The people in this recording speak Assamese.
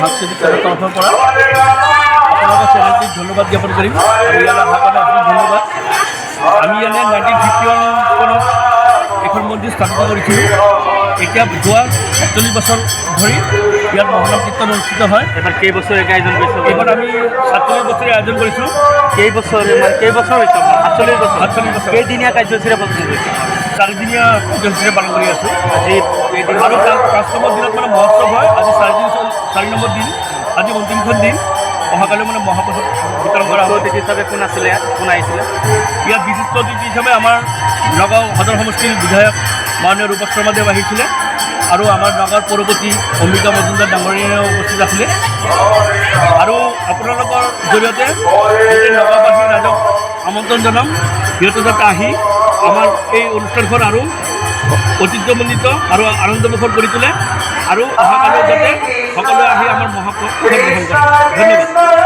সাংস্কৃতিক ক্লাবৰ তৰফৰ পৰা আপোনালোকৰ চেনেলটিক ধন্যবাদ জ্ঞাপন কৰিম আৰু ইয়ালৈ অহাৰ কাৰণে আপোনাক ধন্যবাদ। আমি ইয়াতে 1951 চনত এখন মন্দিৰ স্থাপিত কৰিছিলোঁ। এতিয়া যোৱা 47 বছৰ ধৰি ইয়াত মহানাম কীৰ্তন অনুষ্ঠিত হয়। এবাৰ কেইবছৰীয়াকৈ আয়োজন কৰিছোঁ? এইবাৰ আমি 47 বছৰে আয়োজন কৰিছোঁ। কেইবছৰ হৈছে? 47 বছৰ। 47 বছৰ। কেইদিনীয়া কাৰ্যসূচীৰে পালন কৰিছে? 4দিনীয়া কাৰ্যসূচীৰে পালন কৰি আছোঁ। আজি কেইদিন আৰু 5 নম্বৰ দিনত মানে মহোৎসৱ হয়। আজি 4 নম্বৰ দিন, আজি অন্তিমখন দিন। অহাকালি মানে মহাপ্ৰসাদ বিতৰণ কৰা হ'ব। অতিথি হিচাপে কোন আছিলে, কোন আহিছিলে? ইয়াত বিশিষ্ট অতিথি হিচাপে আমাৰ নগাঁও সদৰ সমষ্টিৰ বিধায়ক মাননীয় ৰূপক শৰ্মাদেৱ আহিছিলে আৰু আমাৰ নগাঁৱৰ পৌৰপতি অম্বিকা মজুমদাৰ ডাঙৰীয়াও উপস্থিত আছিলে। আৰু আপোনালোকৰ জৰিয়তে গোটেই নগাঁওবাসী ৰাইজক আমন্ত্ৰণ জনাম, সিহঁতে যাতে আহি আমাৰ এই অনুষ্ঠানখন আৰু ঐতিহ্যমণ্ডিত আৰু আনন্দমুখৰ কৰি তোলে আৰু অহাকালিও যাতে সকলোৱে আহি আমাৰ মহাপ্ৰসাদ গ্ৰহণ কৰে। ধন্যবাদ।